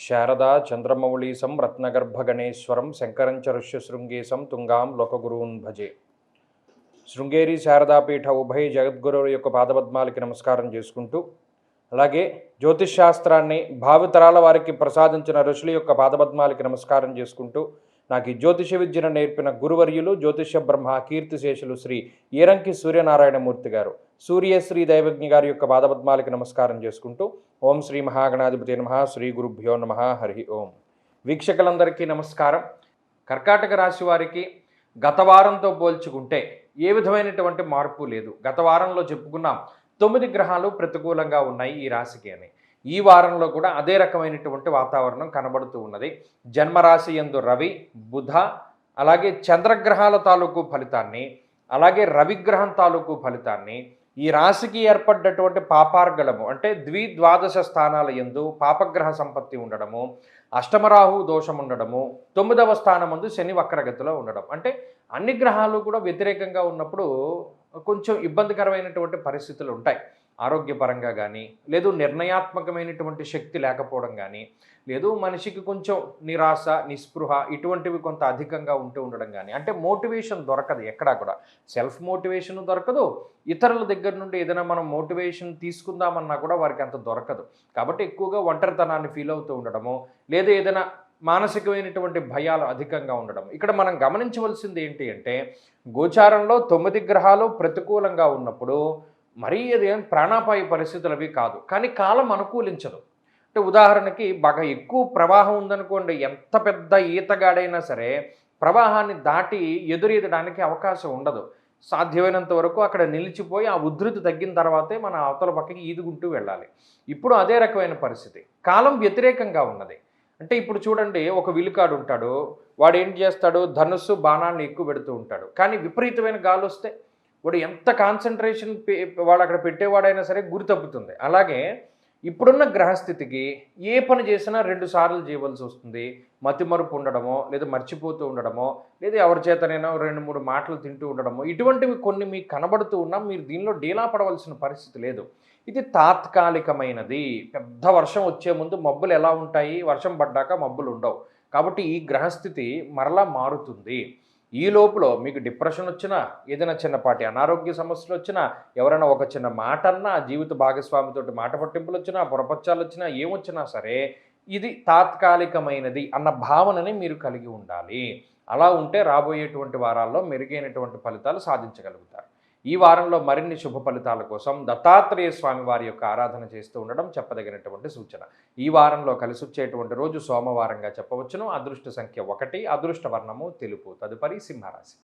శారదా చంద్రమౌళీశం రత్నగర్భగణేశ్వరం శంకరం చ ఋష్యశృంగేశం తుంగాం లోకగురూన్ భజే. శృంగేరి శారదాపీఠ ఉభయ జగద్గురువుల యొక్క పాదపద్మాలకి నమస్కారం చేసుకుంటూ, అలాగే జ్యోతిష్శాస్త్రాన్ని భావితరాల వారికి ప్రసాదించిన ఋషుల యొక్క పాదపద్మాలకి నమస్కారం చేసుకుంటూ, నాకు ఈ జ్యోతిష విద్యను నేర్పిన గురువర్యులు జ్యోతిష బ్రహ్మ కీర్తిశేషులు శ్రీ ఈరంకి సూర్యనారాయణమూర్తి గారు, సూర్యశ్రీ దైవజ్ఞ గారి యొక్క పాదపద్మాలకి నమస్కారం చేసుకుంటూ, ఓం శ్రీ మహాగణాధిపతి నమః, శ్రీ గురుభ్యో నమః, హరి ఓం. వీక్షకులందరికీ నమస్కారం. కర్కాటక రాశి వారికి గత వారంతో పోల్చుకుంటే ఏ విధమైనటువంటి మార్పు లేదు. గత వారంలో చెప్పుకున్నాం 9 గ్రహాలు ప్రతికూలంగా ఉన్నాయి ఈ రాశికి అని. ఈ వారంలో కూడా అదే రకమైనటువంటి వాతావరణం కనబడుతూ ఉన్నది. జన్మరాశి యందు రవి, బుధ, అలాగే చంద్రగ్రహాల తాలూకు ఫలితాన్ని, అలాగే రవిగ్రహం తాలూకు ఫలితాన్ని, ఈ రాశికి ఏర్పడ్డటువంటి పాపార్గళము అంటే ద్విద్వాదశ స్థానాల యందు పాపగ్రహ సంపత్తి ఉండడము, అష్టమరాహు దోషం ఉండడము, 9వ స్థానమందు శని వక్రగతిలో ఉండడం, అంటే అన్ని గ్రహాలు కూడా వ్యతిరేకంగా ఉన్నప్పుడు కొంచెం ఇబ్బందికరమైనటువంటి పరిస్థితులు ఉంటాయి. ఆరోగ్యపరంగా కానీ, లేదు నిర్ణయాత్మకమైనటువంటి శక్తి లేకపోవడం కానీ, లేదు మనిషికి కొంచెం నిరాశ, నిస్పృహ ఇటువంటివి కొంత అధికంగా ఉంటూ ఉండడం కానీ, అంటే మోటివేషన్ దొరకదు ఎక్కడా కూడా. సెల్ఫ్ మోటివేషన్ దొరకదు, ఇతరుల దగ్గర నుండి ఏదైనా మనం మోటివేషన్ తీసుకుందామన్నా కూడా వారికి అంత దొరకదు. కాబట్టి ఎక్కువగా ఒంటరితనాన్ని ఫీల్ అవుతూ ఉండడము, లేదా ఏదైనా మానసికమైనటువంటి భయాలు అధికంగా ఉండడం. ఇక్కడ మనం గమనించవలసింది ఏంటి అంటే, గోచారంలో 9 గ్రహాలు ప్రతికూలంగా ఉన్నప్పుడు మరీ అదేం ప్రాణాపాయ పరిస్థితులు అవి కాదు, కానీ కాలం అనుకూలించదు. అంటే ఉదాహరణకి బాగా ఎక్కువ ప్రవాహం ఉందనుకోండి, ఎంత పెద్ద ఈతగాడైనా సరే ప్రవాహాన్ని దాటి ఎదురీదడానికి అవకాశం ఉండదు. సాధ్యమైనంత వరకు అక్కడ నిలిచిపోయి ఆ ఉధృతి తగ్గిన తర్వాతే మన అవతల పక్కకి ఈదుకుంటూ వెళ్ళాలి. ఇప్పుడు అదే రకమైన పరిస్థితి, కాలం వ్యతిరేకంగా ఉన్నది. అంటే ఇప్పుడు చూడండి, ఒక విలుకాడు ఉంటాడు, వాడు ఏం చేస్తాడు, ధనుస్సు బాణాన్ని ఎక్కువ పెడుతూ ఉంటాడు, కానీ విపరీతమైన గాలి వస్తే వాడు ఎంత కాన్సన్ట్రేషన్ వాడు అక్కడ పెట్టేవాడైనా సరే గురి తప్పుతుంది. అలాగే ఇప్పుడున్న గ్రహస్థితికి ఏ పని చేసినా 2 సార్లు చేయవలసి వస్తుంది. మతిమరుపు ఉండడమో, లేదా మర్చిపోతూ ఉండడమో, లేదా ఎవరి చేతనైనా 2-3 మాటలు తింటూ ఉండడమో, ఇటువంటివి కొన్ని మీకు కనబడుతూ ఉన్నా మీరు దీనిలో డీలా పడవలసిన పరిస్థితి లేదు. ఇది తాత్కాలికమైనది. పెద్ద వర్షం వచ్చే ముందు మబ్బులు ఎలా ఉంటాయి, వర్షం పడ్డాక మబ్బులు ఉండవు. కాబట్టి ఈ గ్రహస్థితి మరలా మారుతుంది. ఈ లోపల మీకు డిప్రెషన్ వచ్చినా, ఏదైనా చిన్నపాటి అనారోగ్య సమస్యలు వచ్చినా, ఎవరైనా ఒక చిన్న మాట అన్నా, జీవిత భాగస్వామితోటి మాట పట్టింపులు వచ్చినా, పొరపచ్చాలు వచ్చినా, ఏమొచ్చినా సరే ఇది తాత్కాలికమైనది అన్న భావనని మీరు కలిగి ఉండాలి. అలా ఉంటే రాబోయేటువంటి వారాల్లో మెరుగైనటువంటి ఫలితాలు సాధించగలుగుతారు. ఈ వారంలో మరిన్ని శుభ ఫలితాల కోసం దత్తాత్రేయ స్వామి వారి యొక్క ఆరాధన చేస్తూ ఉండడం చెప్పదగినటువంటి సూచన. ఈ వారంలో కలిసి వచ్చేటువంటి రోజు సోమవారంగా చెప్పవచ్చును. అదృష్ట సంఖ్య 1, అదృష్ట వర్ణము తెలుపు. తదుపరి సింహరాశి.